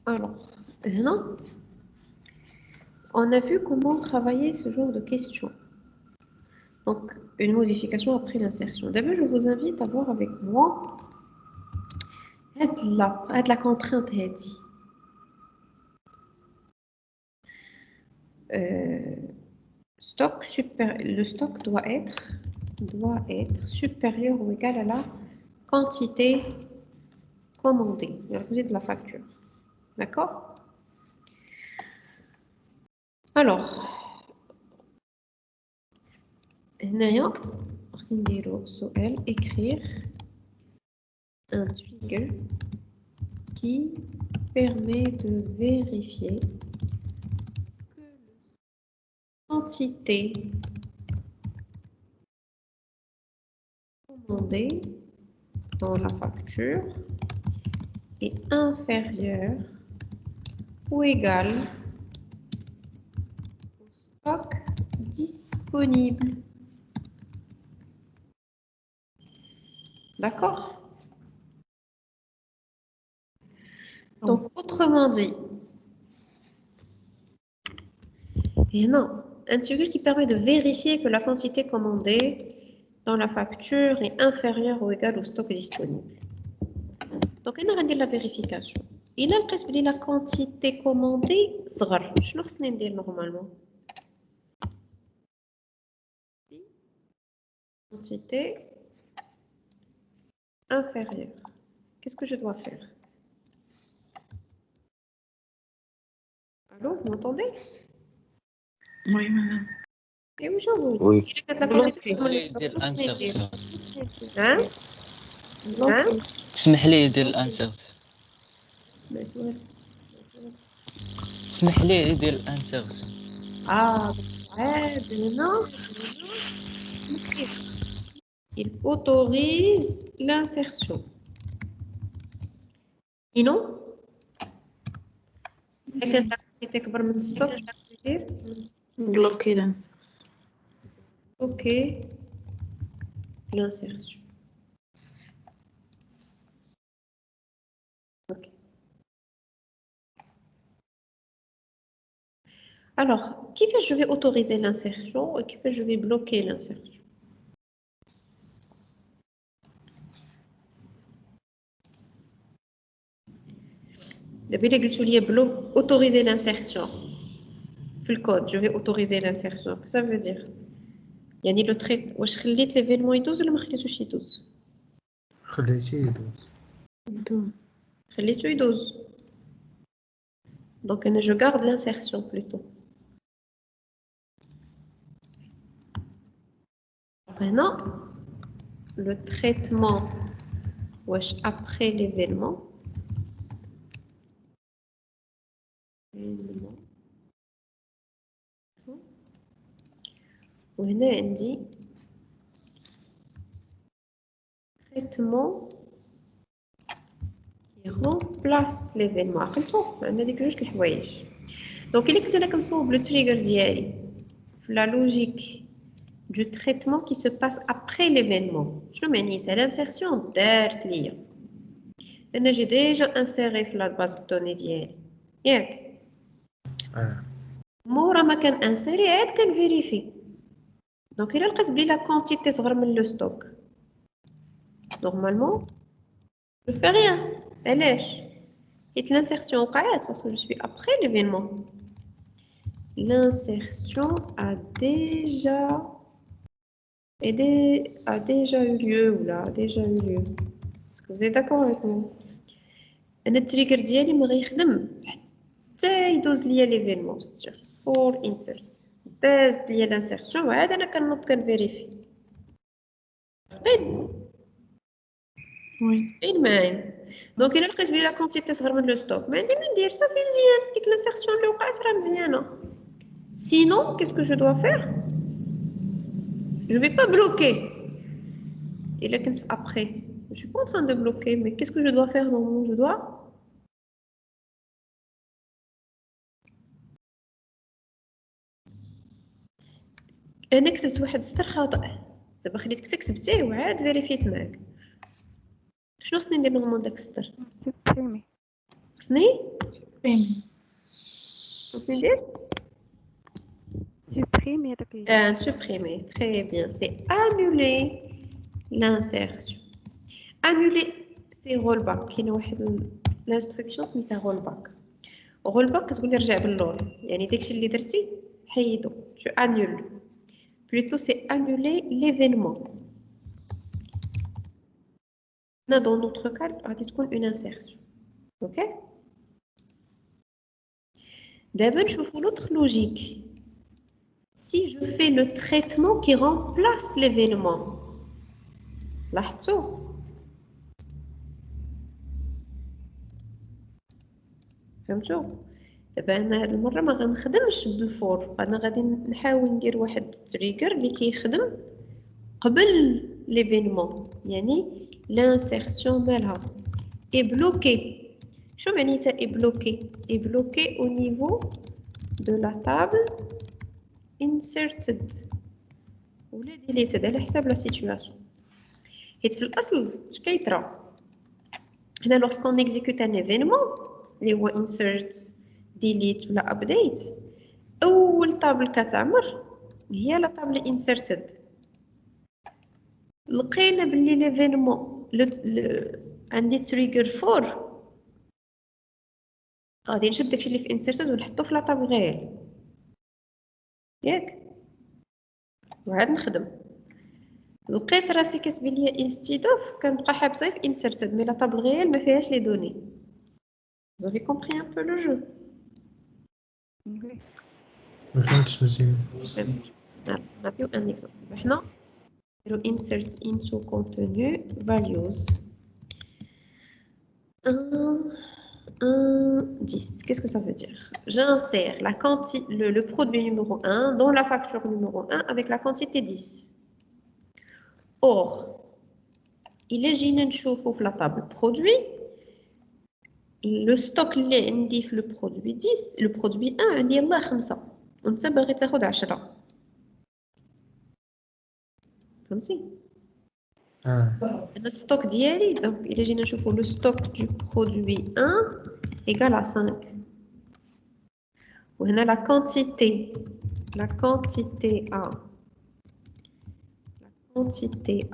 Alors, هنا, on a vu comment travailler ce genre de questions. Donc, une modification après l'insertion. D'abord, je vous invite à voir avec moi la contrainte هذه. Le stock doit être supérieur ou égal à la quantité commandée, la quantité de la facture. D'accord? Alors, هنايا غادي نديرو سؤال écrire un trigger qui permet de vérifier que la quantité commandée dans la facture est inférieure ou égale au stock disponible. D'accord? Donc, autrement dit, et non, un trigger qui permet de vérifier que la quantité commandée dans la facture est inférieure ou égale au stock disponible. Donc, on va dire la vérification. Il a le la quantité commandée, صغر. شنو خصني ندير normalement? Quantité inférieure. Qu'est-ce que je dois faire? Allô, vous m'entendez? Oui, madame. Et où j'en veux? Oui. Il a la quantité commandée. Hein? Hein? تسمح لي يدير الانسرت سمعتوها؟ تسمح لي يدير الانسرت عاد هنا il autorise l'insertion. Sinon, كانت la quantité كبر من stock, c'est-à-dire Bloquer l'insertion. bloquer l'insertion. Ok. Alors, qui fait je vais autoriser l'insertion et qui fait je vais bloquer l'insertion? Depuis que tu dis autoriser l'insertion, le code, je vais autoriser l'insertion. Qu'est-ce que ça veut dire? يعني le trait, واش خليت l'événement يدوز ولا ما خليتوش يدوز؟ خليتيه يدوز. خليته يدوز. Donc je garde l'insertion plutôt. Maintenant, le traitement wesh après l'événement. وهنا عندي traitement qui remplace l'événement. عقلتو عندنا ديك جوج الحوايج. دونك الا كنت انا كنصوب لو تريجر ديالي في لا لوجيك du traitement qui se passe après l'événement. شنو معنيتها؟ l'insertion دارت ليا. انا جي ديجا انسيري في لا باز دوني ديالي. ياك؟ مورا ما كان انسيري عاد كنفيريفي. دونك الا لقيت بلي لا كونتيتي صغر من لو ستوك نورمالمون جو في ريان. علاش؟ حيت l'insertion وقعات parce que je suis après l'événement. L'insertion a déjà eu lieu ou là, a déjà eu lieu. Est-ce que vous êtes d'accord avec moi? أنا التريجر ديالي ما غيخدم حتى يدوز ليا l'événement. C'est-à-dire for insert. داز ليا l'insertion وعاد أنا كنوض كنفيريفي. فين معايا؟ دونك إلا لقيت بلي لا كونتيتي صغر من لو ستوك ما عندي ما ندير صافي مزيان. ديك l'insertion اللي وقعت راه مزيانة. Sinon, qu'est-ce que je dois faire? Je ne vais pas bloquer. Et là, après, je ne suis pas en train de bloquer, mais qu'est-ce que je dois faire normalement? Je dois... أنا كتبت واحد السطر خاطئ. دابا خليتك تكتبتيه وعاد فيريفيت معاك. شنو خصني ندير نورمالمون داك السطر؟ خصني supprimer. Supprimer هذاك ال- Supprimer, très bien. C'est annuler l'insertion. Annuler, c'est rollback. Il y a l'instruction سميتها rollback. rollback كتقول لي رجع باللور. يعني داكشي اللي درتي حيدو. Tu annules. Plutôt, c'est annuler l'événement. Là, dans notre cas, غادي تكون une insertion. OK? D'abord, je fais l'autre logique. Si je fais le traitement qui remplace l'événement, لاحظتوا؟ فهمتوا؟ دابا انا هاد المره ما غنخدمش بالفور، انا غادي نحاول ندير واحد التريجر اللي كيخدم قبل ليفينمون، يعني لانسيرسيون مالها اي بلوكي. شو معنيتها اي بلوكي؟ اي بلوكي او نيفو دو لا تابل inserted ولا ديليتد على حساب لا سيتوياسيون. حيت في الاصل اش كيطرا هنا لوغسكون اكزيكوت ان ايفينمون اللي هو insert delete ولا update، اول طابل كتعمر هي لا طابل inserted. لقينا باللي ليفينمون عندي تريجر فور، غادي نشد داكشي اللي في inserted ونحطو في لا طابل غير ياك، وعاد نخدم. لقيت راسي كتبان ليا instead of كنبقى حابسه في inserted مي لا طابل غير ما فيهاش لي دوني. Vous avez compris un peu le jeu. Oui. ما فهمتش مزيان. نعطيو ان اكزامبل. حنا نديرو insert into contenu values 10. Qu'est-ce que ça veut dire? J'insère la quantité, le produit numéro 1 dans la facture numéro 1 avec la quantité 10. Or, il est جينا نشوفو في la table produit le stock اللي عندي في le produit 10 le produit 1 عندي يلاه 5 وانت باغي تاخد 10. فهمتي؟ اه Le stock ديالي donc il est جينا نشوفو le stock du produit 1 égale à 5. وهنا la quantité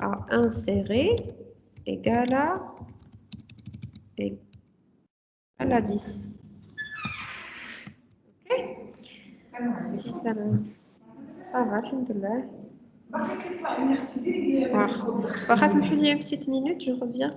à insérer égale à 10. Ok? Ça va, alhamdoulilah. واخا سمحوا لي une petite minute, je reviens.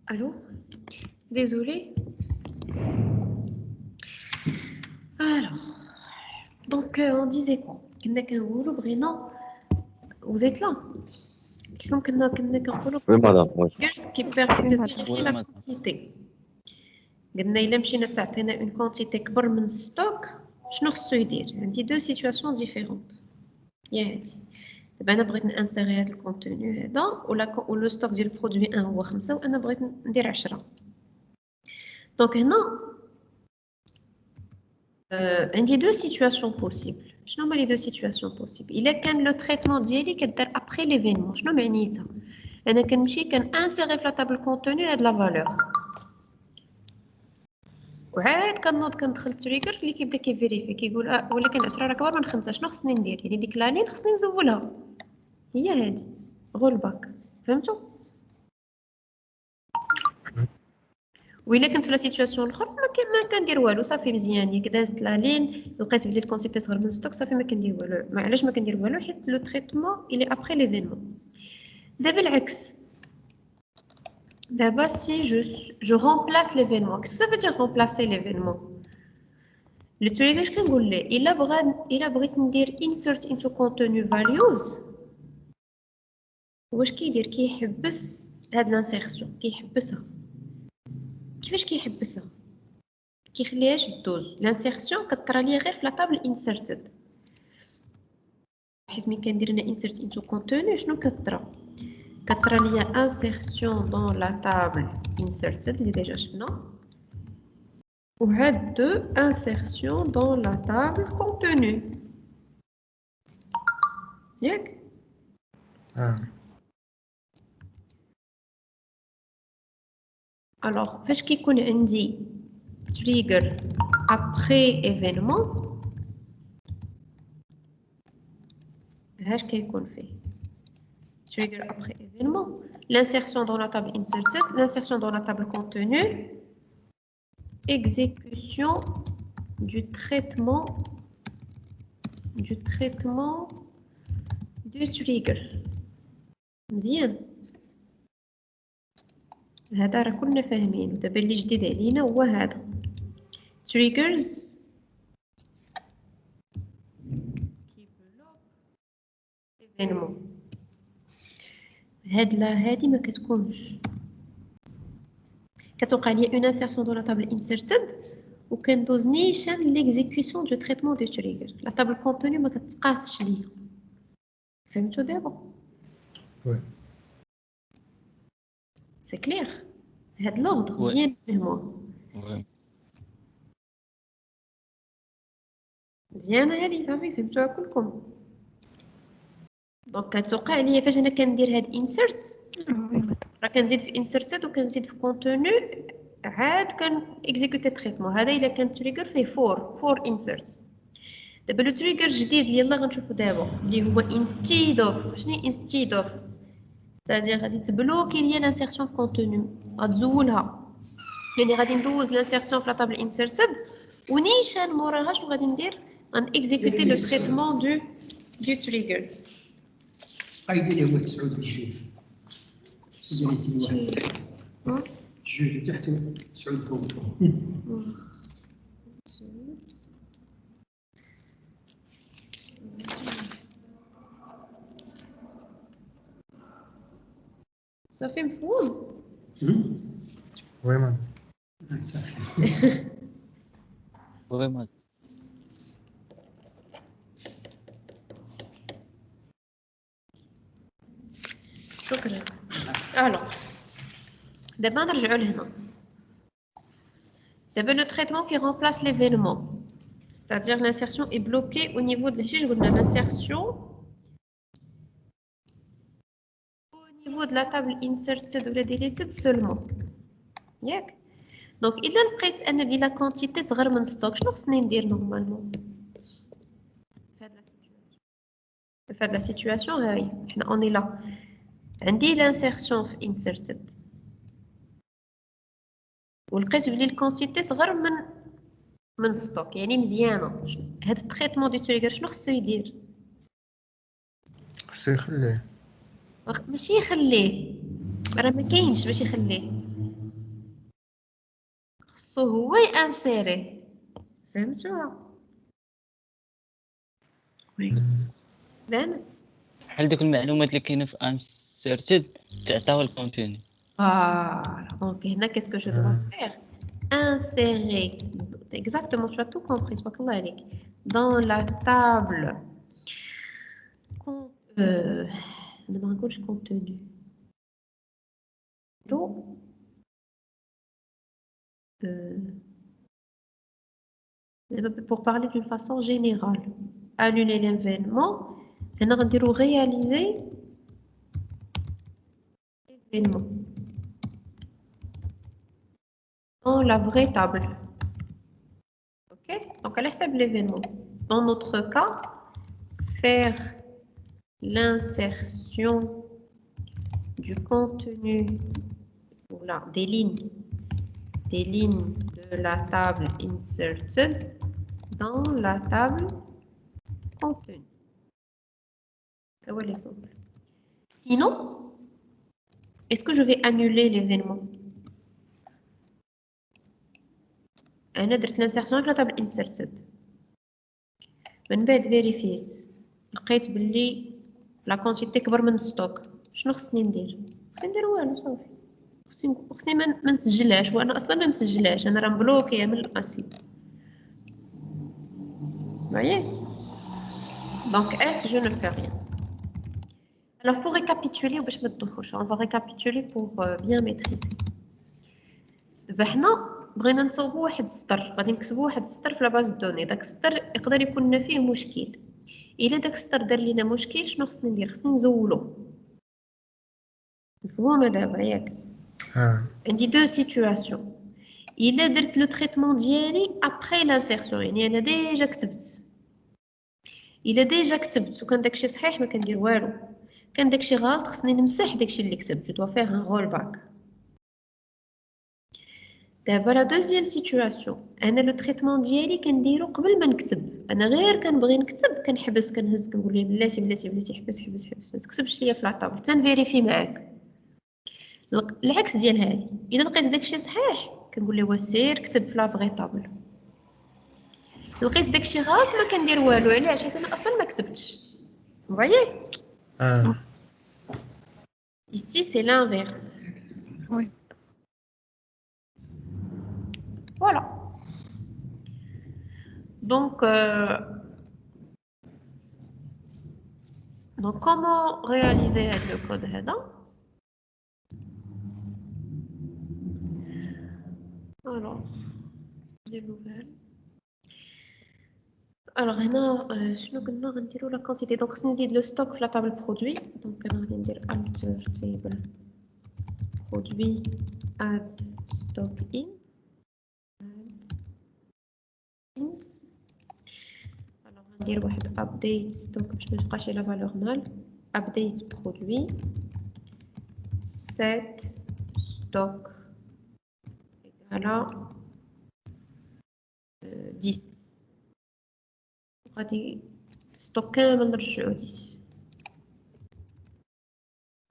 Allô? Désolé. Alors, donc on disait quoi? Vous êtes là? Oui, madame. Oui. Ce qui permet de vérifier Oui, la madame. quantité. قلنا إلا مشينا تعطينا une quantité كبر من stock شنو خصو يدير؟ عندي deux situations différentes. يا هادي. دابا أنا بغيت نانسيري هاد الكونتوني هذا ولو ستوك ديال البرودوي 1 هو 5 وأنا بغيت ندير 10. دونك هنا عندي deux situations possibles. شنو هما les deux situations possibles؟ إلا كان لو تريتمون ديالي كدار après l'événement شنو معنيتها؟ أنا كنمشي كنانسيري في لا طابل كونتوني هاد لا فالور وعاد كنوض كندخل التريجر اللي كيبدا كيفيريفي كيقول ولكن 10 راه كبر من 5 شنو خصني ندير؟ يعني ديك لانين خصني نزولها هي هادي غول باك فهمتوا؟ وإلا كنت في لا سيتوياسيون الاخرى ما كندير والو صافي مزيان ياك دازت لا لين لقيت بلي الكونسيبت صغر من ستوك صافي ما كندير والو. ما علاش ما كندير والو؟ حيت لو تريتمون الي ابري ليفينمون. دابا العكس دابا si je remplace l'événement qu'est-ce que ça veut dire remplacer l'événement؟ le trigger اش كنقول ليه الا بغيت ندير insert into contenu values واش كيدير؟ كيحبس هاد لانسيرسيون كيحبسها. كيفاش كيحبسها؟ كيخليهاش دوز لانسيرسيون كطرا ليا غير في لا طابل انسرتد حيت ملي كندير انا insert into contenu شنو كطرا ليا insertion dans la table inserted اللي ديجا شفنا وهاد دو insertion dans la table contenu ياك alors فاش كيكون عندي trigger après événement هاش كيكون فيه trigger après événement l'insertion dans la table inserted l'insertion dans la table contenu exécution du traitement du trigger مزيان هذا راه كلنا فاهمين دابا اللي جديد علينا هو هذا triggers événement هادي ما كتكونش كتوقع لي اون insertion dans la table inserted وكندوز نيشان l'exécution du traitement du trigger la table contenu ما كتقاسش ليا فهمتوا دابا وي سي كلير هاد لوردر وي. مزيان فهموه وي. مزيانه هادي صافي فهمتوها كلكم دونك كتوقع ليا فاش انا كندير هاد insert راه كنزيد في inserted وكنزيد في contenu عاد كان exécuter traitement هذا الا كان تريجر فيه فور inserts دابا لو تريجر جديد اللي يلاه غنشوفو دابا اللي هو instead of شنو instead of c'est-à-dire غادي تبلوكي ليا لانسيرسيون في كونتوني غتزولها يعني غادي ندوز لانسيرسيون في لا طابل inserted ونيشان موراها شنو غادي ندير غنكزيكوتي لو تريتمون دو تريجر قايد اللي هو 9 بالجوج جوج تحت 9 فوق صافي مفهوم وي مان صافي وي مادام. شكرا الو دابا نرجعوا لهنا دابا لو تريتمون كي remplace l'événement c'est-à-dire l'insertion est bloquée au niveau de l'affiche قلنا l'insertion au niveau de la table inserted ولا deleted seulement ياك دونك الا لقيت انا بلا كونتيتي صغر من ستوك شنو خصني ندير نورمالمون في هاد لا سيتوياسيون هاي حنا اوني لا عندي لانسيرسيون في inserted ولقيت بلي الكونتيتي صغر من ستوك يعني مزيانه هاد التريتمون دو تريجر شنو خصو يدير خصو يخليه ماشي يخليه راه ما كاينش باش يخليه هو يانسيري فهمتوها وي بانت بحال دوك المعلومات اللي كاينه في انسيرتد تعطيوها الكونتيني. donc هنا qu'est-ce que je dois faire insérer exactement tu as tout compris تبارك الله عليك dans la table ne me raconte contenu donc pour parler d'une façon générale annuler l'événement on va dire réaliser l'événement dans la vraie table. Ok, donc elle accepte l'événement. Dans notre cas, faire l'insertion du contenu, voilà, des lignes de la table inserted dans la table contenu. C'est l'exemple. Sinon, est-ce que je vais annuler l'événement? أنا درت الانسيرسيون في لطابل انسيرتد من بعد فيريفيت لقيت باللي لا كونتيتي كبر من الستوك شنو خصني ندير والو صافي خصني ما نسجلهاش وانا اصلا ما مسجلهاش انا راه مبلوكيه من الاصل voyez donc S je ne fais rien alors pour récapituler باش ما تدوخوش on va récapituler pour bien maîtriser دابا حنا بغينا نصوبوا واحد السطر غادي نكتبوا واحد السطر في لاباز دوني داك السطر يقدر يكون لنا فيه مشكل الا داك السطر دار لينا مشكل شنو خصني ندير خصني نزولو مفهومه دابا ياك عندي دو سيتوياسيون الا درت لو تريتمون ديالي ابري لانسيرسيون يعني انا ديجا كتبت الا ديجا كتبت وكان داكشي صحيح ما كندير والو كان داكشي غلط خصني نمسح داكشي اللي كتبت جو دو فير ان رول باك دابا لا دوزيام سيتوياسيون انا لو تريتمون ديالي كنديرو قبل ما نكتب انا غير كنبغي نكتب كنحبس كنهز كنقول ليه بلاتي حبس ما تكتبش ليا في لاطابل تنفيريفي معاك العكس ديال هذه الا لقيت داكشي صحيح كنقول له سير كتب في لا فغي طابل لقيت داكشي غلط ما كندير والو علاش حيت انا اصلا ما كتبتش فوايي ici c'est l'inverse Oui. Voilà. Donc, comment réaliser le code هذا? Alors, des nouvelles. Alors, هنا شنو قلنا غنديرو la quantité. Donc, خصني نزيد le stock في la table produit. Donc, انا غادي ندير alter table produit add stock in. Alors, on va dire update stock باش ما تبقاش la valeur nulle update produit set stock égale à 10 غادي stock كامل نرجعو 10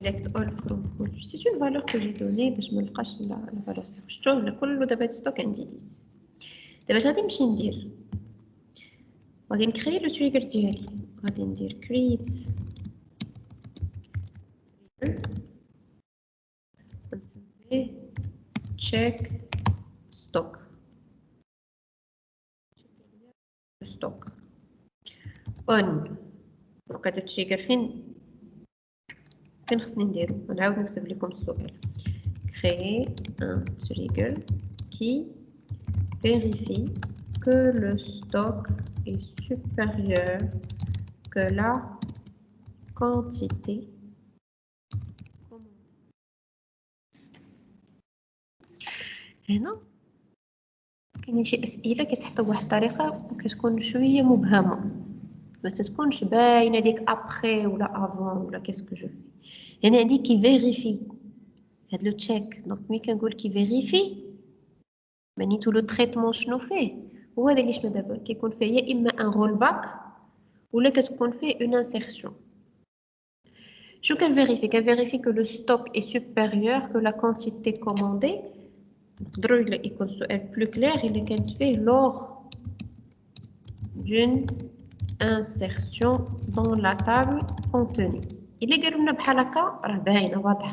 select all from produit c'est une valeur que j'ai donnée باش ما نلقاش la valeur صفر شفتوا كله دابا stock عندي 10 دابا اش غادي نمشي ندير غادي نكري لو تريجر ديالي غادي ندير create نسميه check stock on دونك هاد التريجر فين خصني نديرو نعاود نكتب لكم السؤال créer un trigger qui vérifie que le stock est supérieur que la quantité هنا كاينين شي اسئله كتحط بواحد الطريقه كتكون شويه مبهمه ما تكونش باينه ديك ابري ولا افون ولا كيسكو جو في يعني عندي كي فيريفي هاد لو تشيك دونك ملي كنقول كي فيريفي معنيتو لو تريتمون شنو فيه هو هذا اللي شفنا دابا كيكون فيه يا اما ان رول باك ولا كتكون فيه اون انسيرسيون شو كنفيريفي كو لو ستوك est supérieur que la quantité commandée نقدروا يكون السؤال بلو كلير اللي كانت فيه lors d'une insertion dans la table contenue. إلا قالوا لنا بحال هكا راه باينه واضح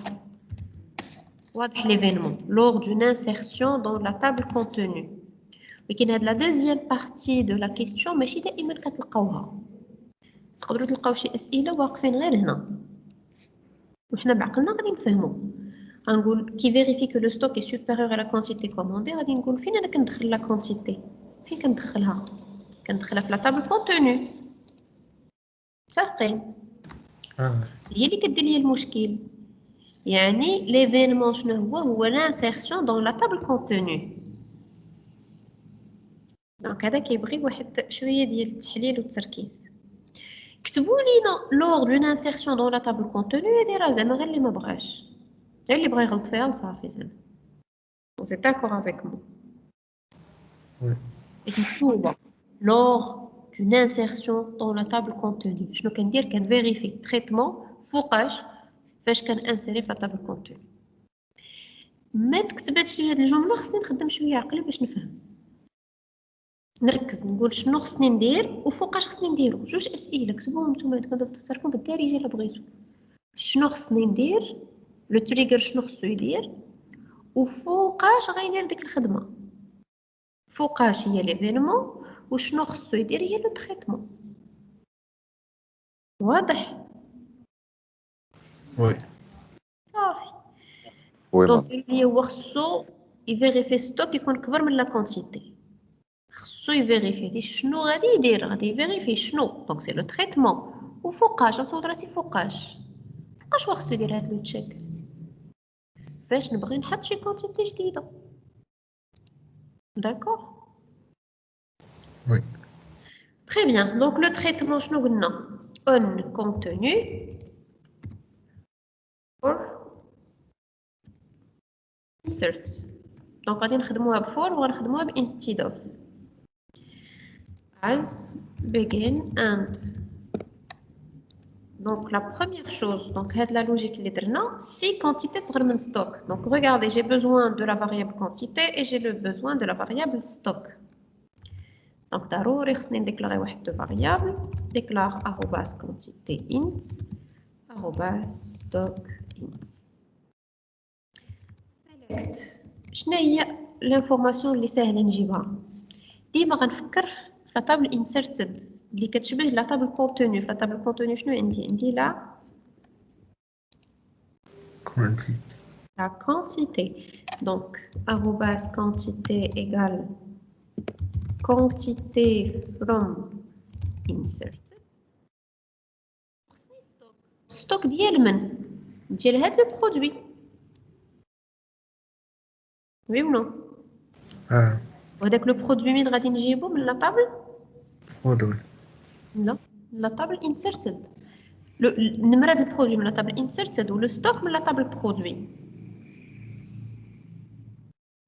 l'événement lors d'une insertion dans la table contenue. ولكن هاد la deuxième partie de la question ماشي دائما كتلقاوها. تقدروا تلقاو شي اسئله واقفين غير هنا وحنا بعقلنا غادي نفهموا. غنقول كي فيريفي كو لو ستوك اي سوبيريور على كونتيتي كوموندي، غادي نقول فين انا كندخل لا كونتيتي، فين كندخلها في لا طابل كونتوني. متفقين؟ هي اللي كدير لي المشكل. يعني ليفينمون شنو هو لانسيرسيون دون لا طابل كونتوني. دونك هذا كيبغي واحد شويه ديال التحليل والتركيز. كتبوا لينا لور دون انسيرسيون دون لا طابل كونتوني، هادي راه زعما غير اللي ما بغاش، غير اللي بغا يغلط فيها وصافي زعما. Vous êtes d'accord avec moi? Oui. Et مكتوبة lors d'une insertion dans la table contenue. شنو كندير؟ كنفيريفي تريتمون فوقاش فاش كنانسيري في لا طابل كونتوني. ما تكتباتش لي هاد الجملة، خصني نخدم شوية عقلي باش نفهم. نركز نقول شنو خصني ندير وفوقاش خصني نديرو. جوج اسئله كتبوهم نتوما عندكم في دفتركم بالدارجه الا بغيتو. شنو خصني ندير، لو تريغر شنو خصو يدير، وفوقاش غيدير ديك الخدمه. فوقاش هي ليفينمون وشنو خصو يدير هي لو تريتمون. واضح؟ وي صافي. وي دونك اللي هو خصو يفيريفي ستوك يكون كبر من لا كونتيتي. خصو يفيريفي دي شنو غادي يدير، غادي يفيريفي شنو. دونك سي لو تريتمون. وفوقاش اصود راسي فوقاش واش خصو يدير هاد لو تشيك فاش نبغي نحط شي كونتيتي جديده. داكور؟ وي تري بيان. دونك لو تريتمون شنو قلنا؟ اون كونتوني اور insert. دونك غادي نخدموها بفور وغنخدموها بانستيد اوف. as begin and. Donc la première chose, donc la logique اللي درنا, si quantité صغر من stock. Donc regardez, j'ai besoin de la variable quantité et j'ai le besoin de la variable stock. Donc ضروري خصني نديكلاري واحد دو variable. déclare arrobas quantité int arrobas stock int. select. شنو هي l'information اللي ساهله نجيبها؟ ديما غنفكر في لا طابل inserted اللي كتشبه لا طابل كونتوني. في لا طابل كونتوني شنو عندي لا quantité. Donc arrobas quantité égale quantité from inserted. ستوك ديال من؟ ديال هاد لو برودوي. وي ولا؟ وهداك لو برودوي من غادي نجيبو من لا طابل؟ ودوي لا، لا طابل inserted. النمرة ديال البرودوي من لا طابل inserted و لو ستوك من لا طابل برودوي.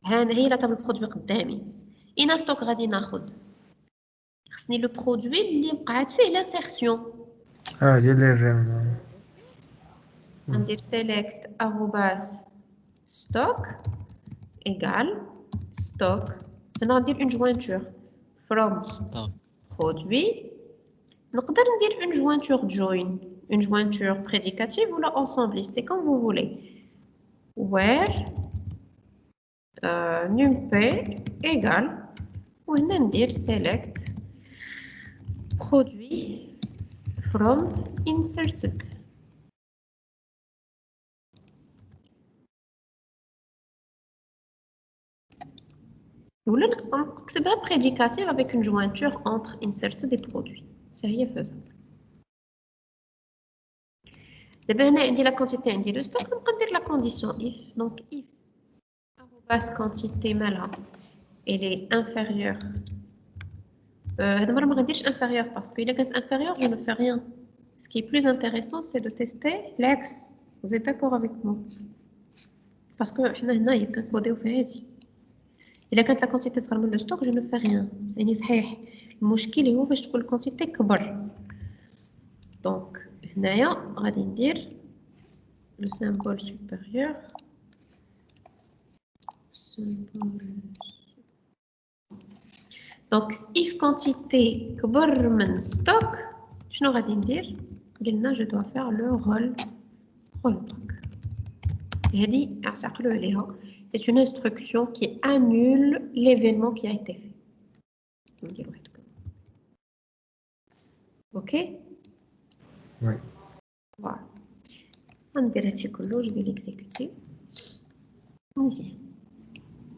هي لا طابل برودوي قدامي. اين ستوك غادي ناخد؟ خصني لو برودوي اللي وقعت فيه لانسيرسيون. ديال ليفينمون. غندير select arrobas stock égale stock. هنا غندير اون جوينتور from produit. نقدر ندير une jointure join, une jointure prédicative ou la ensembliste, c'est comme vous voulez. Where numpy égale وهنا ندير select produit from inserted. ولا نكتبها prédicative avec une jointure entre inserted et produit. هي faisable. دابا هنا عندي لا كونتيتي عندي لو ستوك. نبقى ندير لا كونديسيون if. دونك if arrobas quantité مالها elle est inférieure. هاد المره ما غنديرش inférieure parce que الا كانت inférieure je ne fais rien. Ce qui est plus intéressant c'est de tester l'axe. Vous êtes d'accord avec moi? parce que حنا هنايا كنكوديو في هادي. الا كانت لا كونتيتي صغر من لو ستوك je ne fais rien. يعني صحيح المشكل هو فاش تكون الكونتيتي كبر. دونك هنايا غادي ندير لو سيمبول سوبيريور Donc, if quantité كبر من stock, شنو غادي ندير؟ قلنا je dois faire le rollback. هذه اعتقلوا عليها. C'est une instruction qui annule l'événement qui a été fait. ندير واحد هكا. OK? Oui. Voilà. غندير هادشي كله, je vais l'exécuter. مزيان.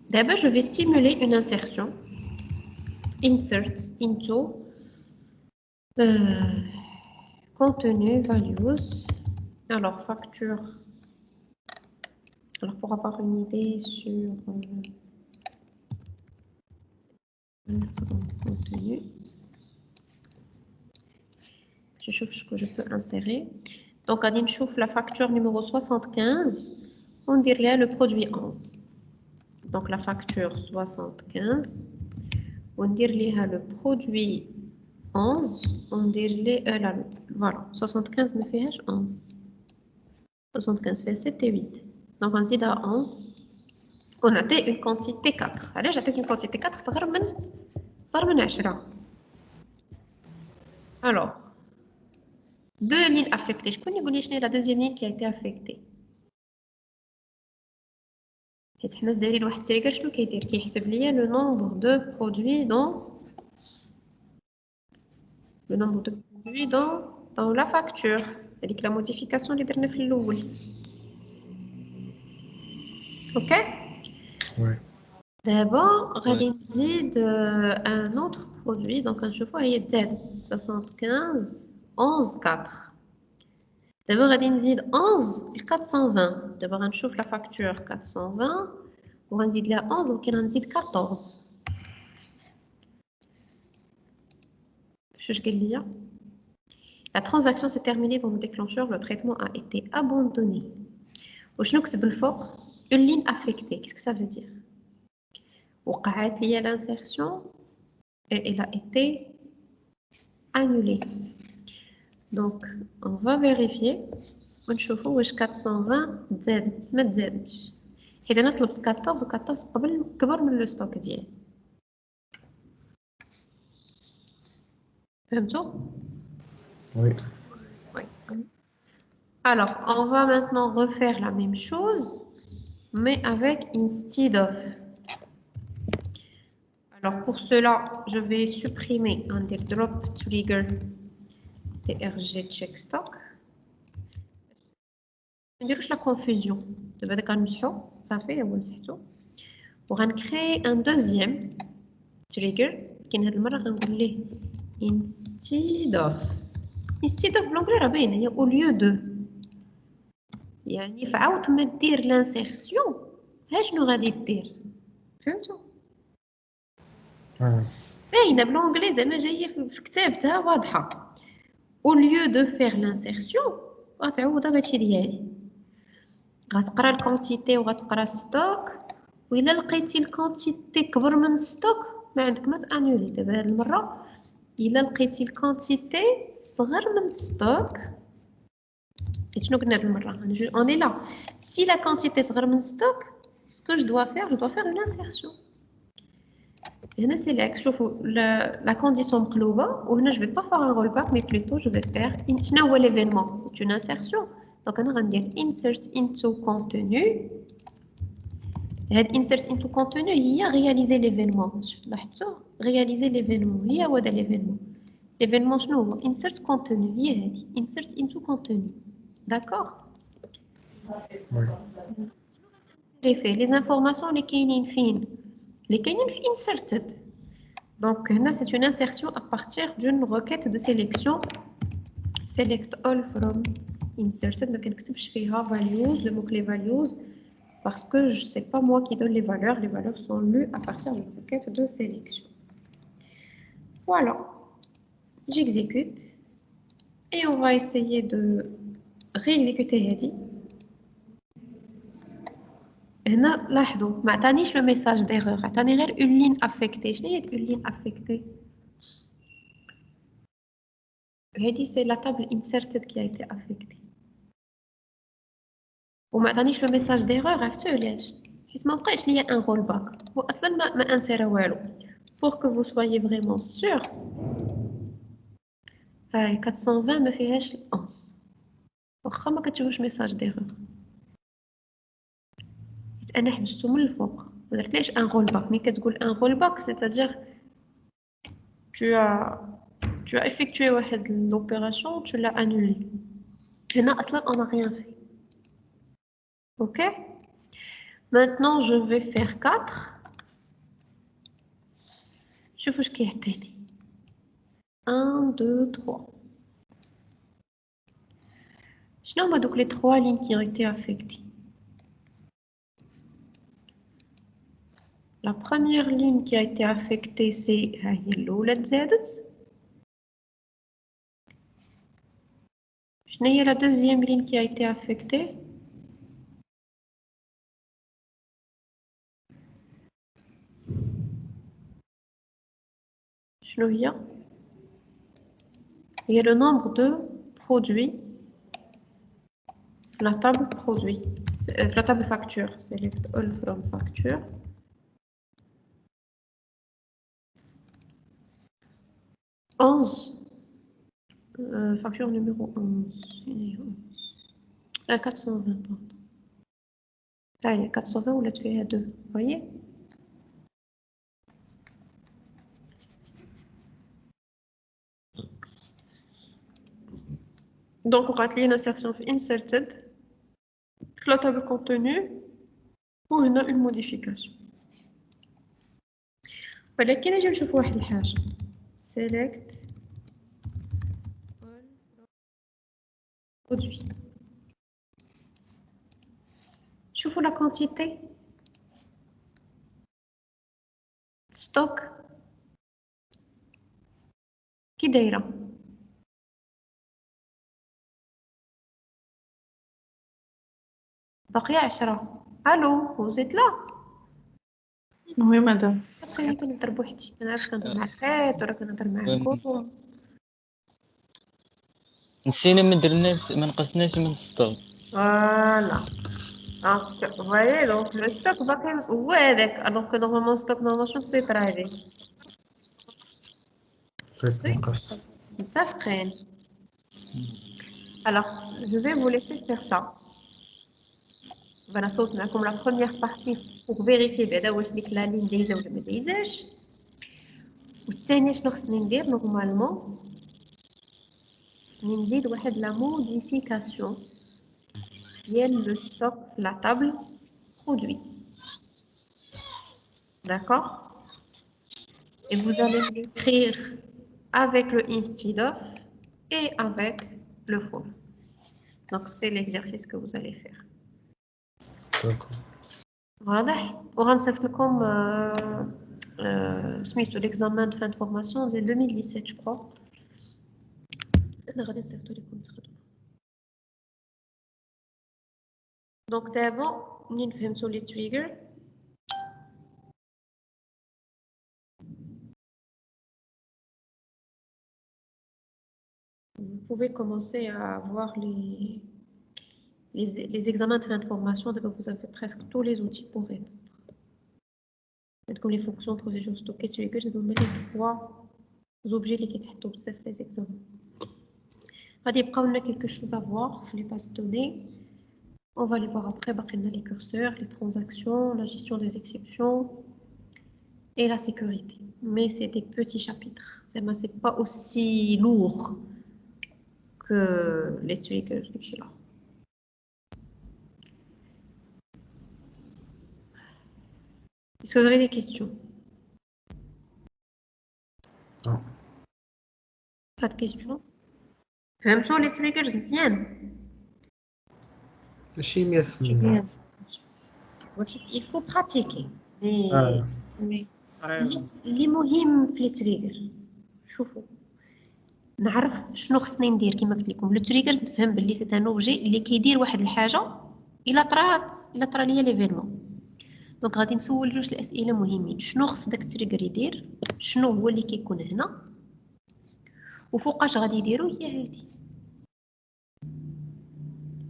D'abord, je vais simuler une insertion. Insert into contenu values. Alors, facture. Alors, pour avoir une idée sur contenu, je cherche ce que je peux insérer. Donc, on chauffe la facture numéro 75. On dirait le produit 11. Donc, la facture 75. On dirait le produit 11. On dirait voilà, 75 me fait 11. 75 fait 7 et 8. Donc, on dit à 11. On a une quantité 4. Alors, j'ai une quantité 4, ça va من 10. Alors, deux lignes affectées. Je connais la deuxième ligne qui a été affectée. حيت حنا دايرين واحد التريجر شنو كيدير كيحسب ليا لو نومبر دو برودوي دون لا فاكتور هذيك لا موديفيكاسيون اللي درنا في الاول. اوكي Oui. دابا غادي نزيد ان اوتر برودوي دونك نشوفوا هي تزادت 75 11 4. دابا غادي نزيد 11 ل 420. دابا غنشوف لا فاكتور 420 وغنزيد لها 11 ولكن غنزيد 14. شوش قال لي La transaction s'est terminée dans le déclencheur, le traitement a été abandonné. وشنو كتب الفوق une ligne affectée. Qu'est-ce que ça veut dire? وقعت لي l'insertion et elle a été annulée. Donc on va vérifier ونشوفوا واش 420 تزادت ما تزادتش حيت انا طلبت 14 و14 قبل كبر من لو ستوك ديالي. فهمتوا؟ Oui. Oui. Alors on va maintenant refaire la même chose mais avec instead of. Alors pour cela je vais supprimer un des drop trigger trg check stock. ما نديروش لا كونفوزيون. دابا كنمسحو صافي هو مسحتو وغنكري ان دوزيام تريجر. كاين هاد المره غنقول ليه instead of بلونجلي راه باين هي او lieu de. يعني فعاود ما دير لانسيرسيون ها شنو غادي دير. فهمتوا؟ باينه بلونجلي زعما جايه في كتابتها واضحه. او lieu de faire l'insertion غتعوضها بهادشي ديالي. غتقرا الكونتيتي وغتقرا ستوك وإلا لقيتي الكونتيتي كبر من ستوك ما عندك ما تانولي. دابا هاد المره إلا لقيتي الكونتيتي صغر من ستوك شنو قلنا هاد المره اوني لا سي لا كونتيتي صغر من ستوك سكو جو دوا فير اون انسيرسيون. هنا سي لاكس شوفوا لا كونديسيون مقلوبه وهنا جو في با فار ان رول باك مي بلوتو جو في فير شنو هو ليفينمون سي اون انسيرسيون. دونك انا غندير insert into contenu. هاد insert into contenu هي réaliser l'événement. لاحظتوا réaliser l'événement هي هو هذا l'événement شنو هو insert contenu هي هذه insert into contenu. d'accord. Oui. les informations اللي كاينين فين اللي كاينين في inserted. donc هنا c'est une insertion à partir d'une requête de sélection select all from inserted. ما كنكتبش فيها values le mot clé values parce que je sais pas moi qui donne les valeurs sont lues à partir d'une requête de sélection. Voilà, j'exécute et on va essayer de réexécuter هذه. هنا لاحظوا ما عطانيش le message d'erreur عطاني غير une ligne affectée. شنو هي une ligne affectée؟ هذه c'est la table inserted qui a été affectée. وما عطانيش لو ميساج ديغور. عرفتوا علاش؟ حيت ما بقاش ليا ان رول باك هو اصلا ما انسيرا والو pour que vous soyez vraiment sûr. هاي 420 ما فيهاش 11 واخا ما كتشوفوش ميساج ديغور حيت انا حبستو من الفوق ما درتليش ان رول باك. ملي كتقول ان رول باك c'est-à-dire tu as effectué واحد l'opération, tu l'as annulé. هنا اصلا on n'a rien fait. OK, maintenant je vais faire 4. شوفوا اش كيعطيني 1 2 3. شنو هما دوك لي 3 lignes qui ont été affectées? La première ligne qui a été affectée c'est ها هي الاولى تزادت. شنو هي la deuxième ligne qui a été affectée? شنو هي؟ هي le nombre de produits la table produit, la table facture. Select all from facture. Facture numéro 11. 420, pardon. Ah, il y a 420 ou là tu fais à 2. Vous voyez? Donc, on rate l'insertion inserted. La table contenu ou une modification. ولكن نجي نشوف واحد الحاجة. Select all produits. شوفوا la quantité. Stock. كي دايرة؟ باقي 10. الو vous êtes là؟ Oui, madame. خليني كنهضر بوحدي. ما نعرفش كنهضر مع الحيط ولا كنهضر معاكم. نسينا ما درناش ما نقصناش من السطور. فوالا فوايي دونك لو ستوك باقي هو هذاك الوغ كو نورمالمون ستوك نورمالمون شنو السيطرة هادي فيك نقص. متفقين. Alors je vais vous laisser faire ça. بنصوص معكم la première partie pour vérifier بعدا واش ديك لا لين دايزه ولا ما دايزاش. والثانيه شنو خصني ندير نورمالمون خصني نزيد واحد لا موديفيكاسيون ديال لو ستوك لا تابل برودوي. D'accord? Et vous allez l'écrire avec le instead of et avec le for. Donc c'est l'exercice que vous allez faire. D'accord. واضح. وغنصيفط لكم سميتو l'examen de fin de formation ديال 2017 je crois. انا غادي نصيفطو لكم تخدموا. دونك دابا منين فهمتوا لي trigger vous pouvez commencer à voir les examens de fin de formation. Vous avez presque tous les outils pour répondre. Comme les fonctions, procédures stockées, trigger, c'est donc les 3 objets qui sont observés les examens. On a quelque chose à voir, les bases de données. On va les voir après. On a les curseurs, les transactions, la gestion des exceptions et la sécurité. Mais c'est des petits chapitres. C'est pas aussi lourd que les triggers de chez là. Est-ce que vous avez des questions? Non. Pas de questions? فهمتوا les triggers مزيان؟ ماشي 100%. Il faut pratiquer. Mais Oui. اللي مهم في لي تريجر شوفوا نعرف شنو خصني ندير. كما قلت لكم لو تريجرز نفهم باللي سي ان اوبجي اللي كيدير واحد الحاجه الا طرا ليا ليفينمون. دونك غادي نسول جوج الاسئله مهمين. شنو خص داك التريجر يدير؟ شنو هو اللي كيكون هنا؟ وفوقاش غادي يديرو؟ هي هادي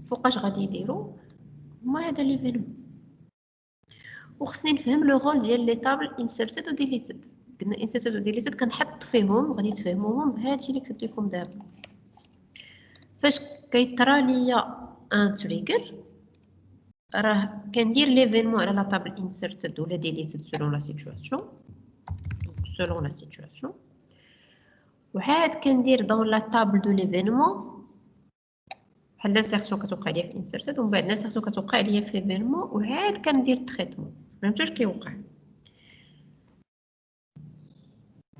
فوقاش غادي يديرو هما هذا ليفينمون. وخصني نفهم لو رول ديال لي طابل انسيرتد و ديليتد. قلنا انسيرتد و ديليتد كنحط فيهم غادي تفهموهم هادشي اللي كتبت لكم دابا. فاش كيطرا ليا ان تريجر راه كندير ليفينمون على لا طابل انسيرتد ولا ديليتد سولون لا سيتواسيون selon la situation. وعاد كندير دون لا طابل دو ليفينمون بحال لانسيرسيون كتوقع ليا في انسيرتد ومن بعد لانسيرسيون كتوقع ليا في ليفينمون وعاد كندير تريتمون. فهمتوا اش كيوقع؟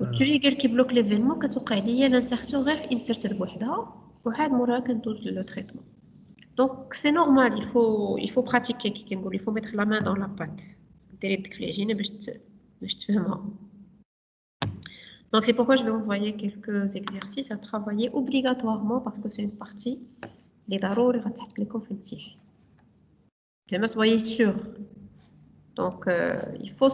والتريجر كيبلوك ليفينمون كتوقع ليا لانسيرسيون غير في انسيرتد بوحدها وعاد موراها كندوز لو تريتمون. دونك سي نورمال il faut pratiquer كي كنقول il faut mettre la main dans la pâte. ديري يدك في العجينه باش تفهمها. Donc c'est pourquoi je vais envoyer quelques exercices à travailler obligatoirement parce que c'est une partie les ضروري غتحط لكم في الامتحان. Soyez sûr. Donc il faut